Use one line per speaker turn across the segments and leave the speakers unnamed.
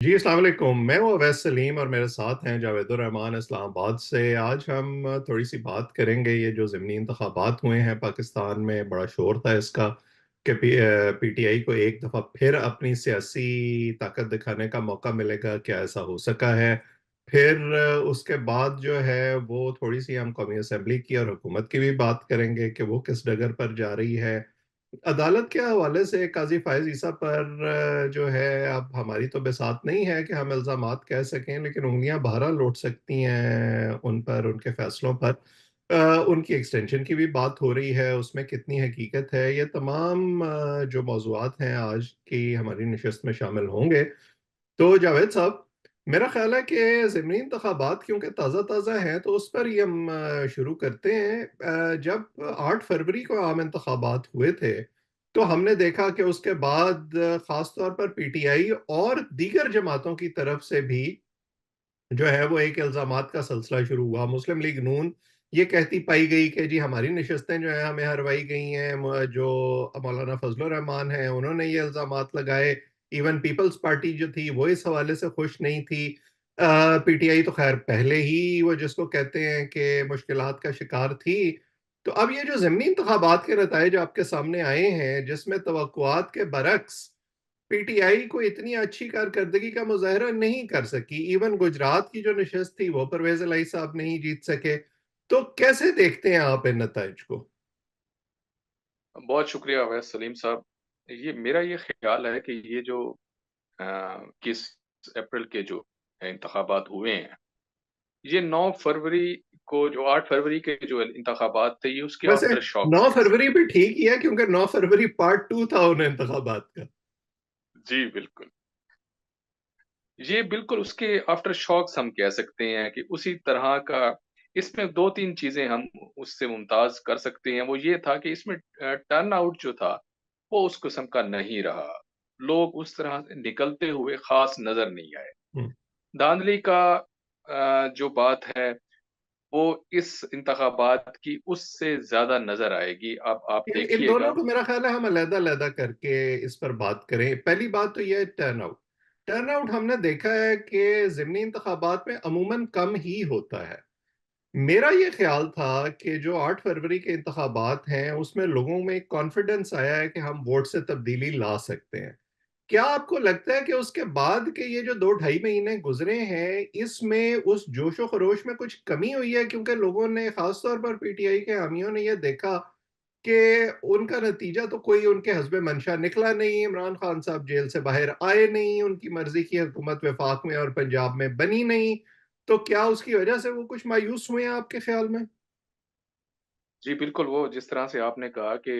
जी, अस्सलाम वालेकुम। मैं हूँ अवैस सलीम और मेरे साथ हैं जावेदुर रहमान इस्लामाबाद से। आज हम थोड़ी सी बात करेंगे, ये जो ज़िमनी इंतखाबात हुए हैं पाकिस्तान में, बड़ा शोर था इसका कि पीटीआई को एक दफ़ा फिर अपनी सियासी ताकत दिखाने का मौका मिलेगा। क्या ऐसा हो सका है? फिर उसके बाद जो है वो थोड़ी सी हम कौमी असम्बली की और हुकूमत की भी बात करेंगे कि वो किस डगर पर जा रही है। अदालत के हवाले से काजी फायज ईसा पर जो है, अब हमारी तो बिसात नहीं है कि हम इल्जामात कह सकें, लेकिन उंगलियां बहरहाल लौट सकती हैं उन पर, उनके फैसलों पर। उनकी एक्सटेंशन की भी बात हो रही है, उसमें कितनी हकीकत है? ये तमाम जो मौजूआत हैं आज की हमारी नशस्त में शामिल होंगे। तो जावेद साहब, मेरा ख्याल है कि ज़िमनी इंतखाबात क्योंकि ताज़ा ताज़ा हैं, तो उस पर ही हम शुरू करते हैं। जब 8 फरवरी को आम इंतखाबात हुए थे, तो हमने देखा कि उसके बाद ख़ास तौर पर पीटीआई और दीगर जमातों की तरफ से भी जो है वो एक इल्ज़ामात का सिलसिला शुरू हुआ। मुस्लिम लीग नून ये कहती पाई गई कि जी हमारी नशस्तें जो हैं हमें हरवाई गई हैं। जो मौलाना फजलुर रहमान हैं उन्होंने ये इल्ज़ामात लगाए। इवन पीपल्स पार्टी जो थी वो इस हवाले से खुश नहीं थी। पीटीआई तो खैर पहले ही वो जिसको कहते हैं कि मुश्किलात का शिकार थी। तो अब ये जो ज़िमनी इंतखाबात के नताइज आपके सामने आए हैं, जिसमें तवक्कुआत के बरक्स पीटीआई को इतनी अच्छी कारकर्दगी का मुजाहरा नहीं कर सकी। इवन गुजरात की जो नशस्त थी वो परवेज इलाही साहब नहीं जीत सके। तो कैसे देखते हैं आप इन नताइज को?
बहुत शुक्रिया अवैस सलीम साहब। ये मेरा ये ख़्याल है कि ये जो 21 अप्रैल के जो इंतख़ाबात हुए हैं, ये 9 फरवरी को जो 8 फरवरी के जो इंतख़ाबात थे, ये उसके
वैसे
आफ्टर शॉक्स
9
कह
फरवरी
सकते
भी
हैं।
ठीक ही है, क्योंकि 9 फरवरी पार्ट 2 था उन इंतखाबात का।
जी, बिल्कुल। ये बिल्कुल उसके आफ्टर शॉक्स हम कह सकते हैं कि उसी तरह का इसमें 2-3 चीज़ें हम उससे मुमताज़ कर सकते हैं। वो ये था कि इसमें टर्न आउट जो था, वो उस किस्म का नहीं रहा। लोग उस तरह से निकलते हुए ख़ास नज़र नहीं आए।
हम्म।
धांधली का जो बात है, वो इस इंतखाबात की उससे ज़्यादा नज़र आएगी। अब आप
इन इन
देखिएगा।
दोनों को मेरा ख्याल है हम अलग-अलग करके इस पर बात करें। पहली बात तो ये है टर्न आउट। टर्न आउट हमने देखा है कि ज़िमनी इंतखाबात में अमूमन कम ही होता है। मेरा ये ख्याल था कि जो 8 फरवरी के इंतखाबात हैं, उसमें लोगों में एक कॉन्फिडेंस आया है कि हम वोट से तब्दीली ला सकते हैं। क्या आपको लगता है कि उसके बाद के ये जो 2 ढाई महीने गुज़रे हैं, इसमें उस जोश-ओ-खरोश में कुछ कमी हुई है? क्योंकि लोगों ने, ख़ास तौर पर पीटीआई के हामियों ने, ये देखा कि उनका नतीजा तो कोई उनके हस्बे मंशा निकला नहीं। इमरान खान साहब जेल से बाहर आए नहीं, उनकी मर्ज़ी की हुकूमत वफ़ाक में और पंजाब में बनी नहीं। तो क्या उसकी वजह से वो कुछ मायूस हुए हैं आपके ख़्याल में?
जी, बिल्कुल, वो जिस तरह से आपने कहा कि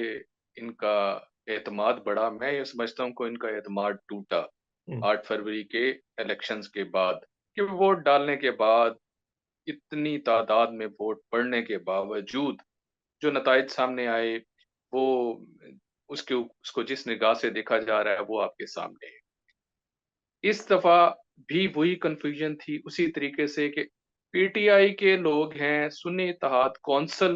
इनका एतमाद बढ़ा, मैं ये समझता हूँ कि इनका एतमाद टूटा
हुँ।
8 फरवरी के इलेक्शंस के बाद। कि वोट डालने के बाद, इतनी तादाद में वोट पड़ने के बावजूद जो नताइज सामने आए, वो उसको जिस निगाह से देखा जा रहा है, वो आपके सामने है। इस दफ़ा भी वही कन्फ्यूजन थी, उसी तरीके से कि पीटीआई के लोग हैं, सुन्नी इत्तेहाद कौंसिल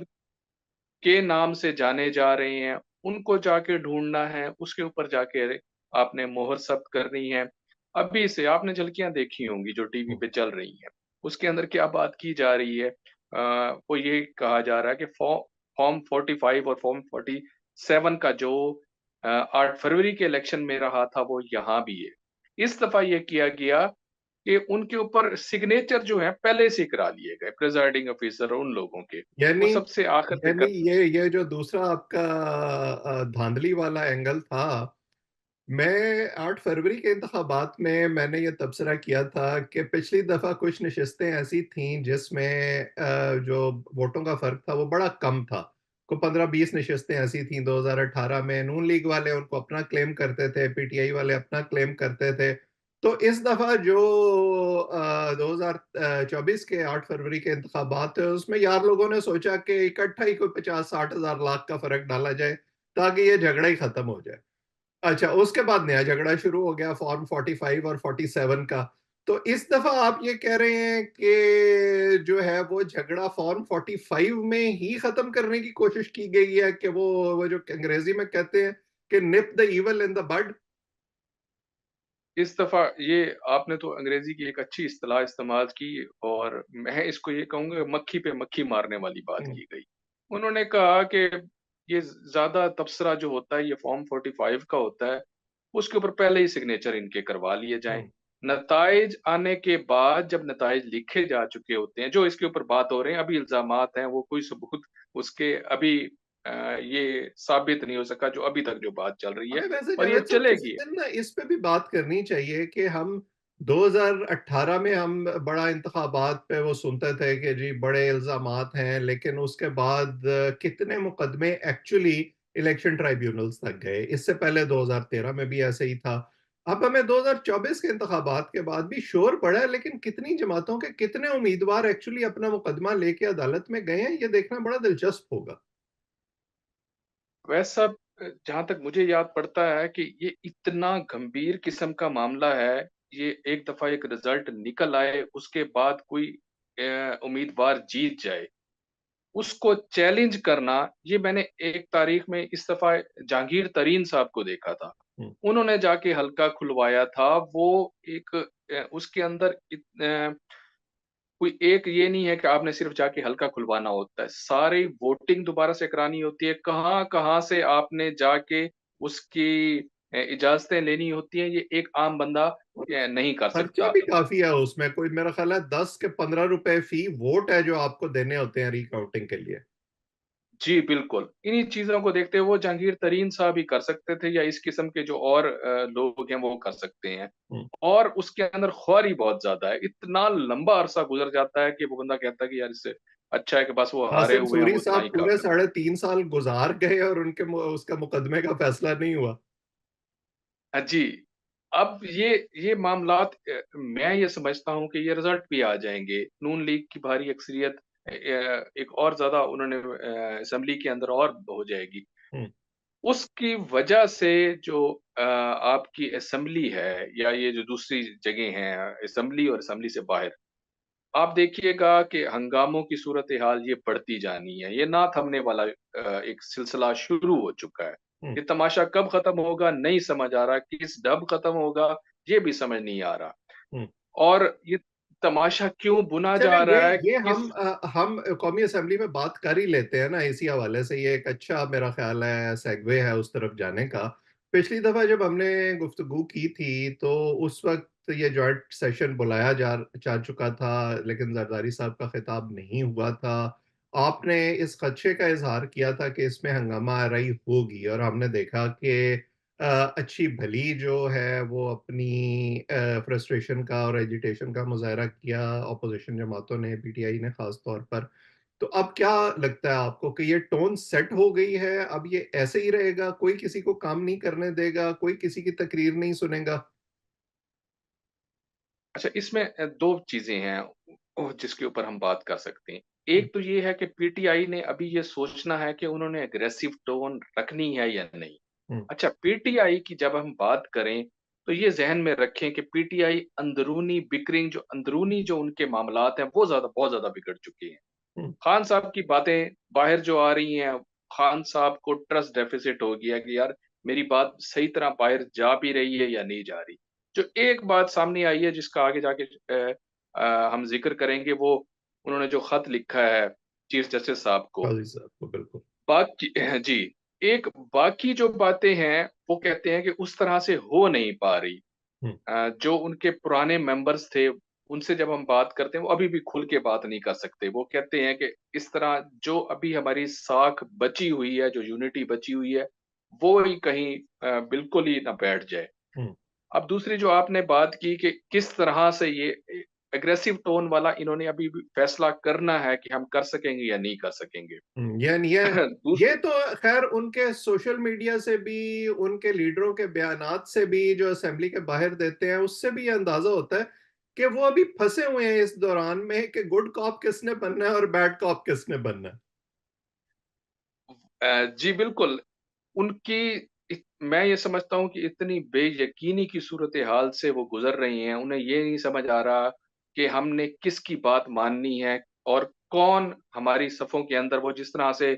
के नाम से जाने जा रहे हैं, उनको जाके ढूँढना है, उसके ऊपर जाके आपने मोहर सख्त करनी है। अभी से आपने झलकियाँ देखी होंगी जो टीवी
हुँ।
पे चल रही हैं, उसके अंदर क्या बात की जा रही है? वो ये कहा जा रहा है कि फॉर्म 45 और फॉर्म 47 का जो 8 फरवरी के इलेक्शन में रहा था, वो यहाँ भी है। इस दफ़ा ये किया गया कि उनके ऊपर सिग्नेचर जो है पहले से करा लिए गए, प्रिजाइडिंग ऑफिसर उन लोगों के।
यानी
वो सबसे आखिर पे
यानी
कर
ये जो दूसरा आपका धांधली वाला एंगल था, मैं 8 फरवरी के इंतखाबात में मैंने ये तबसरा किया था कि पिछली दफ़ा कुछ नशिस्तें ऐसी थीं जिसमें जो वोटों का फ़र्क था वो बड़ा कम था। को 15-20 नशिस्तें ऐसी थीं 2018 में, नून लीग वाले उनको अपना क्लेम करते थे, पीटीआई वाले अपना क्लेम करते थे। तो इस दफ़ा जो 2024 के 8 फरवरी के इंतखाबात थे, उसमें यार लोगों ने सोचा कि इकट्ठा ही कोई 50-60 हज़ार लाख का फ़र्क डाला जाए, ताकि ये झगड़ा ही खत्म हो जाए। अच्छा, उसके बाद नया झगड़ा शुरू हो गया फॉर्म 45 और 47 का। तो इस दफ़ा आप ये कह रहे हैं कि जो है वो झगड़ा फॉर्म 45 में ही ख़त्म करने की कोशिश की गई है, कि वो जो अंग्रेज़ी में कहते हैं कि nip the evil in the bud?
इस दफ़ा ये आपने तो अंग्रेज़ी की एक अच्छी इस्तिलाह इस्तेमाल की और मैं इसको ये कहूँगा मक्खी पे मक्खी मारने वाली बात
हुँ,
की गई। उन्होंने कहा कि ये ज़्यादा तबसरा जो होता है ये फ़ॉर्म 45 का होता है, उसके ऊपर पहले ही सिग्नेचर इनके करवा लिए जाएँ।
हुँ।
नताइज आने के बाद जब नताइज लिखे जा चुके होते हैं, जो इसके ऊपर बात हो रहे हैं, अभी इल्ज़ामात हैं, वो कोई सबूत उसके अभी ये साबित नहीं हो सका जो अभी तक जो बात चल रही है
हमें वैसे
और ये
जावेद साहब किसी
चलेगी।
दिन ना इस पे भी बात करनी चाहिए कि हम 2018 में हम बड़ा इंतखाबात पे वो सुनते थे कि जी बड़े इल्ज़ामात हैं, लेकिन उसके बाद कितने मुकदमे एक्चुअली इलेक्शन ट्राइब्यूनल्स तक गए। इससे पहले 2013 में भी ऐसे ही था। अब हमें 2024 के इंतखाबात के बाद भी शोर पड़ा है, लेकिन कितनी जमातों के कितने उम्मीदवार एक्चुअली अपना मुकदमा लेके अदालत में गए हैं, ये देखना बड़ा दिलचस्प होगा।
वैसा जहाँ तक मुझे याद पड़ता है कि ये इतना गंभीर किस्म का मामला है, ये एक दफ़ा एक रिज़ल्ट निकल आए, उसके बाद कोई उम्मीदवार जीत जाए, उसको चैलेंज करना, ये मैंने एक तारीख में इस दफ़ा जहांगीर तरीन साहब को देखा था।
हुँ।
उन्होंने जाके हलका खुलवाया था, वो एक उसके अंदर कोई एक ये नहीं है कि आपने सिर्फ़ जाके हलका खुलवाना होता है, सारी वोटिंग दोबारा से करानी होती है, कहाँ-कहाँ से आपने जाके उसकी इजाज़तें लेनी होती हैं, ये एक आम बंदा नहीं कर
खर्चा
सकता।
भी काफ़ी है उसमें, कोई मेरा ख़्याल है 10 के 15 रुपए फ़ी वोट है जो आपको देने होते हैं रिकाउंटिंग के लिए।
जी, बिल्कुल। इन्हीं चीज़ों को देखते हुए वो जहांगीर तरीन साहब ही कर सकते थे या इस किस्म के जो और लोग हैं वो कर सकते हैं।
हुँ।
और उसके अंदर खुआरी बहुत ज़्यादा है, इतना लंबा अरसा गुज़र जाता है कि वो बंदा कहता है कि यार इससे अच्छा है कि बस वो हारे
कासिम
हुए हैं,
सूरी
वो इतना
साहब
ही
पूरे
काफ़ी है।
साढ़े 3 साल गुज़ार गए और उनके उसका मुकदमे का फ़ैसला नहीं हुआ।
जी। अब ये मामलात मैं ये समझता हूँ कि ये रिज़ल्ट भी आ जाएँगे। नून लीग की भारी अक्सरियत एक और ज़्यादा उन्होंने असेंबली के अंदर और हो जाएगी।
हुँ।
उसकी वजह से जो आपकी असेंबली है या ये जो दूसरी जगह हैं असेंबली और असेंबली से बाहर, आप देखिएगा कि हंगामों की सूरत-ए-हाल ये बढ़ती जानी है। ये ना थमने वाला एक सिलसिला शुरू हो चुका है।
हुँ।
ये तमाशा कब खत्म होगा नहीं समझ आ रहा, किस ढब खत्म होगा ये भी समझ नहीं आ रहा।
हुँ।
और ये तमाशा क्यों बुना
चलें
जा रहा है,
ये
किस
हम कौमी असेंबली में बात कर ही लेते हैं ना इसी हवाले से, ये एक अच्छा मेरा ख़्याल है सेगवे है उस तरफ जाने का। पिछली दफ़ा जब हमने गुफ्तगू की थी, तो उस वक़्त ये जॉइंट सेशन बुलाया जा चुका था, लेकिन ज़रदारी साहब का खिताब नहीं हुआ था। आपने इस ख़दशे का इज़हार किया था कि इसमें हंगामा आराई होगी और हमने देखा कि अच्छी भली जो है वो अपनी फ्रस्ट्रेशन का और एजिटेशन का मुज़ाहरा किया अपोज़िशन जमातों ने, पीटीआई ने ख़ास तौर पर। तो अब क्या लगता है आपको कि ये टोन सेट हो गई है, अब ये ऐसे ही रहेगा, कोई किसी को काम नहीं करने देगा, कोई किसी की तकरीर नहीं सुनेगा?
अच्छा इसमें 2 चीज़ें हैं जिसके ऊपर हम बात कर सकते हैं।
हुँ।
एक तो ये है कि पीटीआई ने अभी ये सोचना है कि उन्होंने एग्रेसिव टोन रखनी है या नहीं।
हुँ।
अच्छा पीटीआई की जब हम बात करें, तो ये ज़हन में रखें कि पीटीआई अंदरूनी जो उनके मामलात हैं, वो बहुत ज़्यादा बिगड़ चुके हैं।
हुँ।
खान साहब की बातें बाहर जो आ रही हैं, खान साहब को ट्रस्ट डेफ़िसिट हो गया कि यार मेरी बात सही तरह बाहर जा भी रही है या नहीं जा रही। जो एक बात सामने आई है जिसका आगे जाके हम ज़िक्र करेंगे वो उन्होंने जो ख़त लिखा है चीफ जस्टिस साहब को।
काज़ी साहब को बिल्कुल।
बाकी जी, एक बाकी जो बातें हैं, वो कहते हैं कि उस तरह से हो नहीं पा रही।
हुँ।
जो उनके पुराने मेंबर्स थे, उनसे जब हम बात करते हैं, वो अभी भी खुल के बात नहीं कर सकते। वो कहते हैं कि इस तरह जो अभी हमारी साख बची हुई है, जो यूनिटी बची हुई है, वो ही कहीं बिल्कुल ही ना बैठ जाए।
हुँ।
अब दूसरी जो आपने बात की कि किस तरह से ये एग्रेसिव टोन वाला इन्होंने अभी भी फैसला करना है कि हम कर सकेंगे या नहीं कर सकेंगे।
हुँ, यानी ये
दूस
ये तो ख़ैर उनके सोशल मीडिया से भी, उनके लीडरों के बयानात से भी जो असेंबली के बाहर देते हैं, उससे भी ये अंदाज़ा होता है कि वो अभी फँसे हुए हैं इस दौरान में कि गुड कॉप किसने बनना है और बैड कॉप किसने बनना है।
जी बिल्कुल। उनकी मैं ये समझता हूँ कि इतनी बेयकीनी की सूरत-ए-हाल से वो गुज़र रही हैं, उन्हें ये नहीं समझ आ रहा कि हमने किसकी बात माननी है और कौन हमारी सफ़ों के अंदर वो जिस तरह से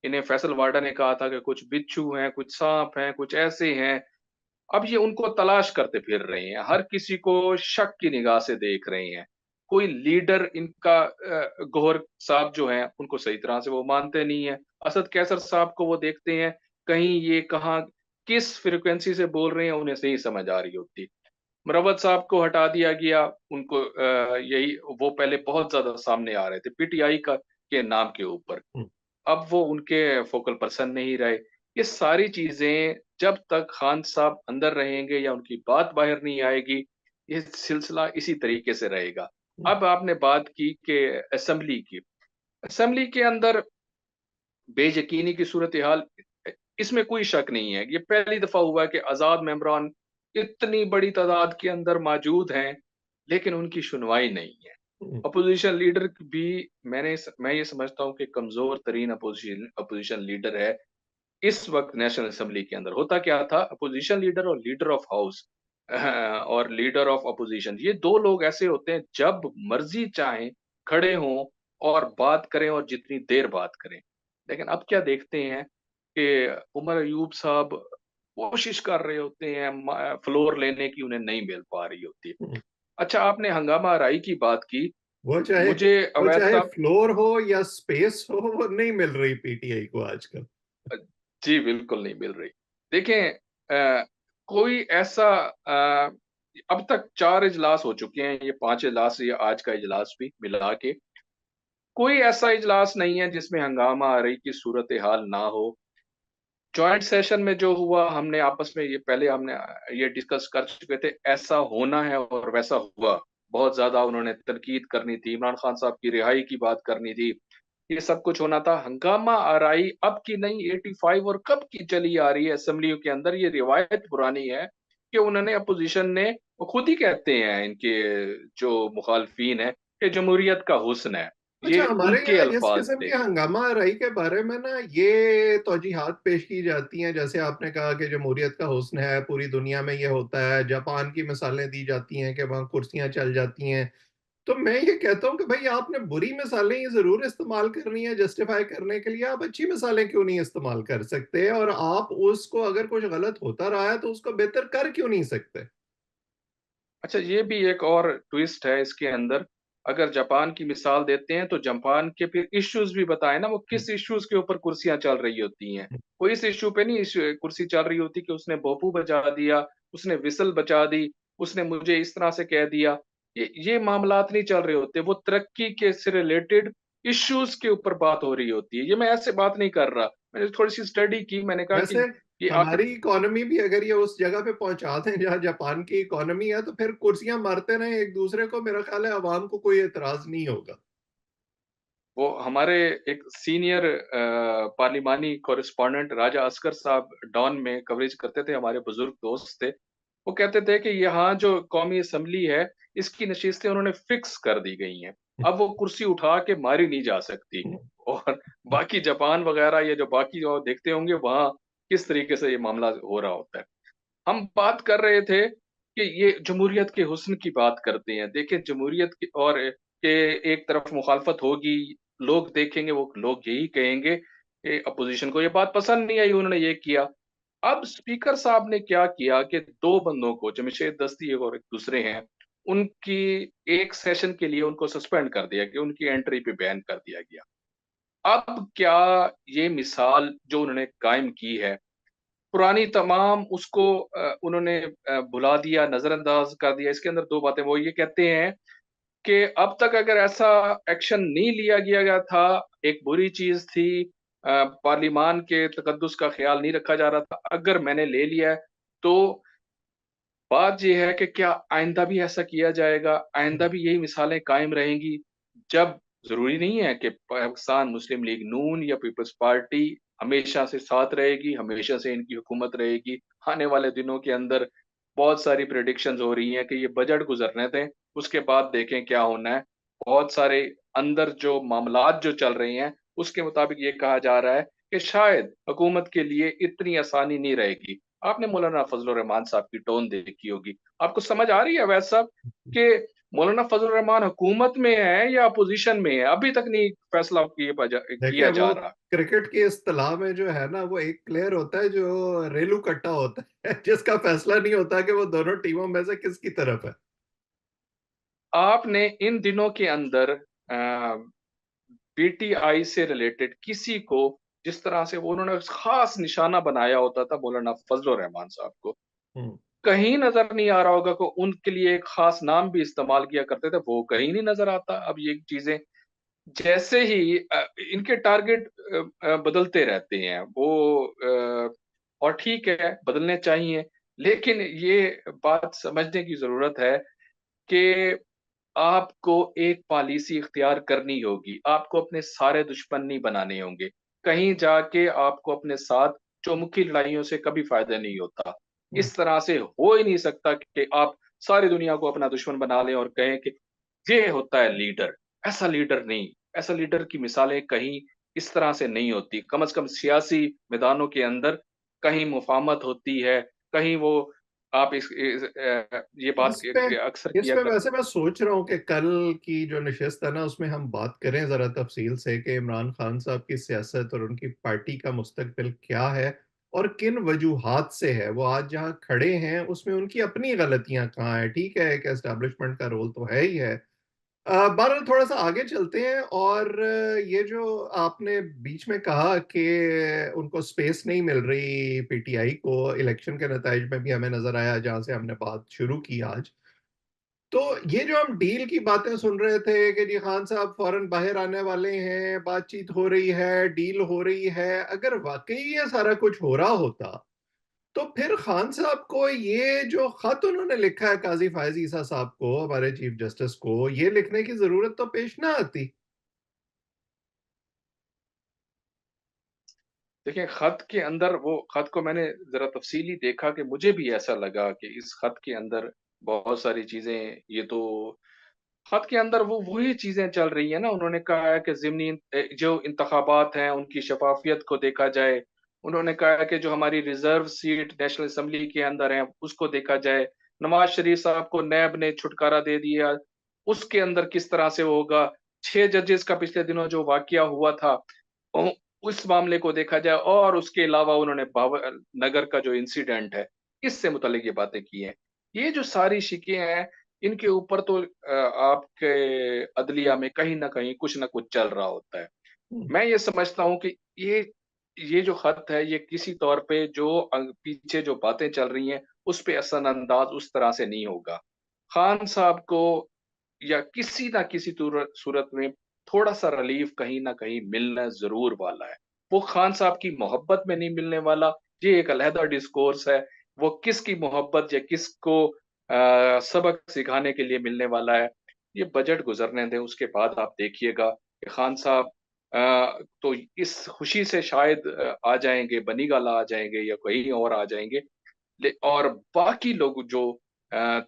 इन्हें फैसल वाडा ने कहा था कि कुछ बिच्छू हैं, कुछ साँप हैं, कुछ ऐसे हैं। अब ये उनको तलाश करते फिर रहे हैं, हर किसी को शक की निगाह से देख रहे हैं। कोई लीडर इनका गौहर साहब जो हैं, उनको सही तरह से वो मानते नहीं हैं। असद कैसर साहब को वो देखते हैं, कहीं ये कहाँ किस फ्रीक्वेंसी से बोल रहे हैं, उन्हें सही समझ आ रही होती। मुरवत साहब को हटा दिया गया, उनको यही वो पहले बहुत ज़्यादा सामने आ रहे थे पीटीआई का के नाम के ऊपर।
हम्म,
अब वो उनके फोकल पर्सन नहीं रहे। ये सारी चीज़ें जब तक खान साहब अंदर रहेंगे या उनकी बात बाहर नहीं आएगी, ये सिलसिला इसी तरीके से रहेगा।
हम्म,
अब आपने बात की कि असेंबली की। असेंबली के अंदर बेयकीनी की सूरत-ए-हाल इसमें कोई शक नहीं है। ये पहली दफ़ा हुआ है कि आज़ाद मेंबरान इतनी बड़ी तादाद के अंदर मौजूद हैं, लेकिन उनकी सुनवाई नहीं है।
हम्म,
अपोज़िशन लीडर भी मैं ये समझता हूँ कि कमज़ोर तरीन अपोज़िशन अपोज़िशन लीडर है इस वक़्त नेशनल असेंबली के अंदर। होता क्या था, अपोज़िशन लीडर और लीडर ऑफ हाउस और लीडर ऑफ अपोज़िशन, ये 2 लोग ऐसे होते हैं जब मर्ज़ी चाहें खड़े हों और बात करें और जितनी देर बात करें। लेकिन अब क्या देखते हैं कि उमर अयूब साहब कोशिश कर रहे होते हैं फ्लोर लेने की, उन्हें नहीं मिल पा रही होती।
हम्म।
अच्छा, आपने हंगामा हराई की बात की।
वो चाहे
मुझे
वो
अवैध
चाहे
साहब
फ्लोर हो या स्पेस हो, वो नहीं मिल रही पीटीआई को आजकल।
अ, जी, बिल्कुल नहीं मिल रही। देखें कोई ऐसा अब तक 4 इजलास हो चुके हैं, ये 5 इजलास, ये आज का इजलास भी मिला के, कोई ऐसा इजलास नहीं है जिसमें हंगामा आरई की सूरत-ए-हाल ना हो। जॉइंट सेशन में जो हुआ, हमने आपस में ये पहले हमने ये डिस्कस कर चुके थे, ऐसा होना है और वैसा हुआ। बहुत ज़्यादा उन्होंने तनकीद करनी थी, इमरान खान साहब की रिहाई की बात करनी थी, ये सब कुछ होना था। हंगामा आराई अब की नहीं, 85 और कब की चली आ रही है असेंबलियों के अंदर, ये रिवायत पुरानी है कि उन्होंने अपोज़िशन ने, वो खुद ही कहते हैं इनके जो मुखालफिन हैं, कि जमहूरियत का हुस्न है।
अच्छा,
ये
हमारे
उनके
यहाँ जिस
अल्फाज
किस्म
थे।
की हंगामा आराई के बारे में ना ये तौजीहात पेश की जाती हैं, जैसे आपने कहा कि जमहूरियत का हुस्न है, पूरी दुनिया में ये होता है, जापान की मिसालें दी जाती हैं कि वहाँ कुर्सियां चल जाती हैं। तो मैं ये कहता हूँ कि भाई आपने बुरी मिसालें ये जरूर इस्तेमाल करनी है जस्टिफाई करने के लिए, आप अच्छी मिसालें क्यों नहीं इस्तेमाल कर सकते? और आप उसको अगर कुछ गलत होता रहा है तो उसको बेहतर कर क्यों नहीं सकते?
अच्छा, ये भी एक और ट्विस्ट है इसके अंदर। अगर जापान की मिसाल देते हैं तो जापान के फिर इश्यूज़ भी बताएँ ना, वो किस इश्यूज़ के ऊपर कुर्सियाँ चल रही होती हैं। वो इस इश्यू पे नहीं कुर्सी चल रही होती कि उसने भोंपू बजा दिया, उसने व्हिसल बजा दी, उसने मुझे इस तरह से कह दिया। ये मामलात नहीं चल रहे होते, वो तरक्की के से रिलेटेड इश्यूज़ के ऊपर बात हो रही होती है। ये मैं ऐसे बात नहीं कर रहा। मैंने थोड़ी-सी स्टडी की, मैंने कहा
वैसे
कि ये
हमारी
आखिर
इकोनॉमी भी अगर ये उस जगह पे पहुंचा दें जहां जापान की इकोनॉमी है, तो फिर कुर्सियां मारते रहे एक दूसरे को, मेरा ख्याल है अवाम को कोई एतराज नहीं होगा।
वो हमारे एक सीनियर पार्लिमानी कॉरेस्पॉन्डेंट राजा असगर साहब डॉन में कवरेज करते थे, हमारे बुजुर्ग दोस्त थे। वो कहते थे कि यहाँ जो कौमी असेंबली है, इसकी नशिस्तें उन्होंने फिक्स कर दी गई हैं। अब वो कुर्सी उठा के मारी नहीं जा सकती। और बाकी जापान वगैरह या जो बाकी जो देखते होंगे वहाँ किस तरीके से ये मामला हो रहा होता है। हम बात कर रहे थे कि ये जमहूरियत के हुस्न की बात करते हैं। देखिए जमहूरियत की और के एक तरफ मुखालफत होगी, लोग देखेंगे, वो लोग यही कहेंगे कि अपोज़िशन को ये बात पसंद नहीं आई, उन्होंने ये किया। अब स्पीकर साहब ने क्या किया कि 2 बंदों को, जमशेद दस्ती और एक दूसरे हैं, उनकी एक सेशन के लिए उनको सस्पेंड कर दिया गया, उनकी एंट्री पे बैन कर दिया गया। अब क्या ये मिसाल जो उन्होंने कायम की है, पुरानी तमाम उसको उन्होंने भुला दिया, नज़रअंदाज कर दिया। इसके अंदर 2 बातें, वो ये कहते हैं कि अब तक अगर ऐसा एक्शन नहीं लिया गया गया था, एक बुरी चीज़ थी, पार्लिमान के तकद्दुस का ख़्याल नहीं रखा जा रहा था, अगर मैंने ले लिया है, तो बात ये है कि क्या आइंदा भी ऐसा किया जाएगा? आइंदा भी यही मिसालें कायम रहेंगी? जब ज़रूरी नहीं है कि पाकिस्तान मुस्लिम लीग नून या पीपल्स पार्टी हमेशा से साथ रहेगी, हमेशा से इनकी हुकूमत रहेगी। आने वाले दिनों के अंदर बहुत सारी प्रेडिक्शंस हो रही हैं कि ये बजट गुज़रने दें, उसके बाद देखें क्या होना है। बहुत सारे अंदर जो मामलात जो चल रहे हैं, उसके मुताबिक ये कहा जा रहा है कि शायद हुकूमत के लिए इतनी आसानी नहीं रहेगी। आपने मौलाना फजल रहमान साहब की टोन देखी होगी। आपको समझ आ रही है अवैध साहब कि मौलाना फजल रहमान हुकूमत में है या अपोजिशन में है, अभी तक नहीं फैसला
देखिए
किया
वो
जा रहा।
क्रिकेट की इस्तेलाह में जो है ना, वो एक प्लेयर होता है जो रेलू कट्टा होता है जिसका फैसला नहीं होता कि वो दोनों टीमों में से किसकी तरफ है।
आपने इन दिनों के अंदर पीटीआई से रिलेटेड किसी को, जिस तरह से वो उन्होंने खास निशाना बनाया होता था मौलाना फजल रहमान साहब को,
हम्म।
कहीं नजर नहीं आ रहा होगा कि उनके लिए एक खास नाम भी इस्तेमाल किया करते थे, वो कहीं नहीं नजर आता। अब ये चीजें जैसे ही इनके टारगेट बदलते रहते हैं वो, और ठीक है बदलने चाहिए, लेकिन ये बात समझने की जरूरत है कि आपको एक पॉलिसी इख्तियार करनी होगी, आपको अपने सारे दुश्मन नहीं बनाने होंगे। कहीं जाके आपको अपने साथ चौमुखी लड़ाइयों से कभी फायदा नहीं होता।
हम्म।
इस तरह से हो ही नहीं सकता कि आप सारी दुनिया को अपना दुश्मन बना लें और कहें कि ये होता है लीडर। ऐसा लीडर नहीं, ऐसा लीडर की मिसालें कहीं इस तरह से नहीं होती। कम से कम सियासी मैदानों के अंदर कहीं मुफाहमत होती है, कहीं वो आप ये बात
इस पे
अक्सर
इस
किया
पे
कर।
वैसे मैं सोच रहा हूँ कि कल की जो नशिस्त है ना, उसमें हम बात करें जरा तफसील से कि इमरान खान साहब की सियासत और उनकी पार्टी का मुस्तकबिल क्या है, और किन वजूहात से है वो आज जहाँ खड़े हैं, उसमें उनकी अपनी गलतियां कहाँ है। ठीक है, एक एस्टेब्लिशमेंट का रोल तो है ही है। बहरहाल थोड़ा सा आगे चलते हैं, और ये जो आपने बीच में कहा कि उनको स्पेस नहीं मिल रही पीटीआई को, इलेक्शन के नताइज में भी हमें नजर आया जहां से हमने बात शुरू की आज। तो ये जो हम डील की बातें सुन रहे थे कि जी खान साहब फौरन बाहर आने वाले हैं, बातचीत हो रही है, डील हो रही है, अगर वाकई ये सारा कुछ हो रहा होता तो फिर खान साहब को ये जो खत उन्होंने लिखा है काजी फायज ईसा साहब को, हमारे चीफ जस्टिस को, ये लिखने की जरूरत तो पेश ना आती।
देखिए, खत के अंदर, वो खत को मैंने ज़रा तफ़सीली देखा कि मुझे भी ऐसा लगा कि इस खत के अंदर बहुत सारी चीज़ें, ये तो खत के अंदर वो वही चीज़ें चल रही हैं ना। उन्होंने कहा है कि ज़िमनी जो इंतखाबात हैं, उनकी शफ़ाफ़ियत को देखा जाए। उन्होंने कहा है कि जो हमारी रिज़र्व सीट नेशनल असेंबली के अंदर है, उसको देखा जाए। नवाज़ शरीफ साहब को नैब ने छुटकारा दे दिया, उसके अंदर किस तरह से होगा। 6 जजेस का पिछले दिनों जो वाक़या हुआ था, उ उस मामले को देखा जाए, और उसके अलावा उन्होंने बाबर नगर का जो इंसिडेंट है, इससे मुतल्लिक ये बातें की हैं। ये जो सारी शिकें हैं, इनके ऊपर तो आपके अदलिया में कहीं न कहीं कुछ न कुछ चल रहा होता है।
हम्म।
मैं ये समझता हूँ कि ये जो खत है, ये किसी तौर पे जो पीछे जो बातें चल रही हैं, उस पे असरअंदाज उस तरह से नहीं होगा। खान साहब को या किसी ना किसी सूरत में थोड़ा-सा रिलीफ कहीं न कहीं मिलना ज़रूर वाला है। वो खान साहब की मोहब्बत में नहीं मिलने वाला, ये एक अलहदा डिस्कोर्स है। वो किसकी मोहब्बत या किसको सबक सिखाने के लिए मिलने वाला है, ये बजट गुज़रने दें, उसके बाद आप देखिएगा कि खान साहब तो इस खुशी से शायद आ जाएँगे, बनीगाला आ जाएँगे या कहीं और आ जाएँगे। और बाकी लोग जो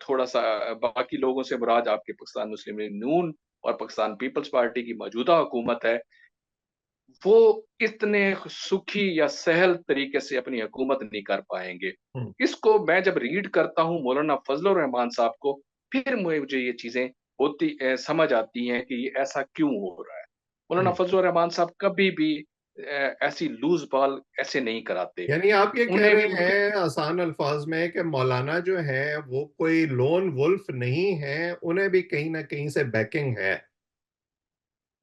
थोड़ा-सा बाकी लोगों से मुराद आपके पाकिस्तान मुस्लिम लीग नून और पाकिस्तान पीपल्स पार्टी की मौजूदा हुकूमत है, वो इतने सुखी या सहल तरीके से अपनी हुकूमत नहीं कर पाएँगे।
हम्म।
इसको मैं जब रीड करता हूँ मौलाना फज़ल रहमान साहब को, फिर मुझे ये चीज़ें समझ आती हैं कि ये ऐसा क्यों हो रहा है। मौलाना
हम्म।
फज़ल रहमान साहब कभी भी ऐसी लूज़ बॉल ऐसे नहीं कराते।
यानी आप ये कह
उन्हें
रहे
भी
हैं आसान अल्फाज में कि मौलाना जो है वो कोई लोन वुल्फ नहीं है, उन्हें भी कहीं ना कहीं से बैकिंग है।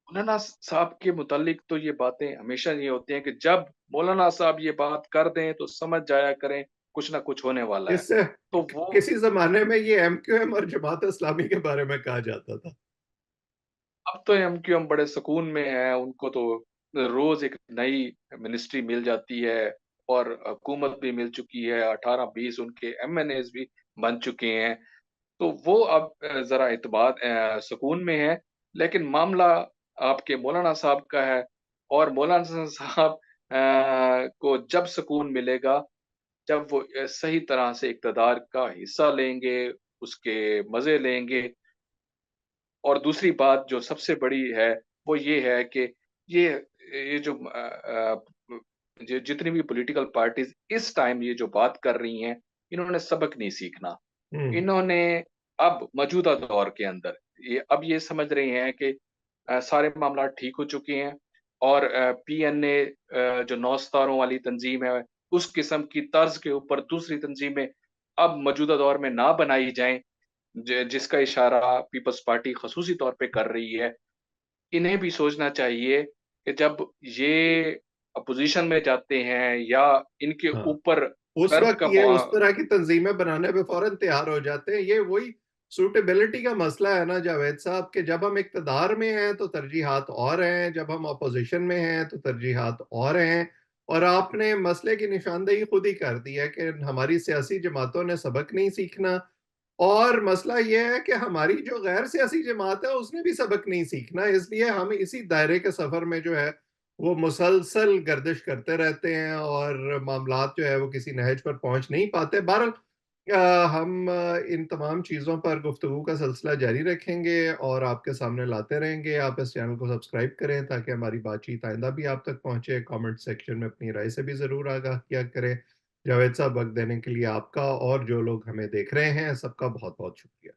मौलाना साहब के मुतालिक तो ये बातें हमेशा ये होती हैं कि जब मौलाना साहब ये बात कर दें तो समझ जाया करें कुछ ना कुछ होने वाला है।
इससे
तो वो
किसी जमाने में ये एमक्यूएम और जमात इस्लामी के बारे में कहा जाता था।
अब तो एमक्यूएम बड़े सुकून में है, उनको तो रोज एक नई मिनिस्ट्री मिल जाती है और हुकूमत भी मिल चुकी है, 18-20 उनके एमएनएज भी बन चुके हैं। तो वो अब ज़रा सुकून में है, लेकिन मामला आपके मौलाना साहब का है। और मौलाना साहब को जब सुकून मिलेगा, जब वो सही तरह से इक़्तिदार का हिस्सा लेंगे, उसके मज़े लेंगे। और दूसरी बात जो सबसे बड़ी है, वो ये है कि ये ये जो जितनी भी पॉलिटिकल पार्टीज़ इस टाइम ये जो बात कर रही हैं, इन्होंने सबक नहीं सीखना।
हम्म।
इन्होंने अब मौजूदा दौर के अंदर ये समझ रही हैं कि सारे मामला ठीक हो चुके हैं और पीएनए जो 9 सितारों वाली तंजीम है, उस किस्म की तर्ज के ऊपर दूसरी तंजीमें अब मौजूदा दौर में ना बनाई जाएँ, जिसका इशारा पीपल्स पार्टी ख़ुसूसी तौर पे कर रही है। इन्हें भी सोचना चाहिए कि जब ये अपोज़िशन में जाते हैं या इनके
हाँ,
ऊपर
उस
कर्ब
वक्त
का
ये
मुआ
उस तरह की तंजीमें बनाने पे फौरन तैयार हो जाते हैं। ये वही सूटेबिलिटी का मसला है ना जावेद साहब, कि जब हम इक्तदार में हैं तो तरजीहात और हैं, जब हम अपोजिशन में हैं तो तरजीहात और हैं। और आपने मसले की निशानदेही खुद ही कर दी है कि हमारी सियासी जमातों ने सबक नहीं सीखना, और मसला ये है कि हमारी जो गैर सियासी जमात है उसने भी सबक नहीं सीखना। इसलिए हम इसी दायरे के सफर में जो है वो मुसलसल गर्दिश करते रहते हैं और मामलात जो है वो किसी नहज पर पहुंच नहीं पाते। बहरहाल हम इन तमाम चीज़ों पर गुफ्तगू का सिलसिला जारी रखेंगे और आपके सामने लाते रहेंगे। आप इस चैनल को सब्सक्राइब करें ताकि हमारी बातचीत आइंदा भी आप तक पहुंचे। कमेंट सेक्शन में अपनी राय से भी ज़रूर आगाह किया करें। जावेद साहब, वक्त देने के लिए आपका और जो लोग हमें देख रहे हैं सबका बहुत बहुत शुक्रिया।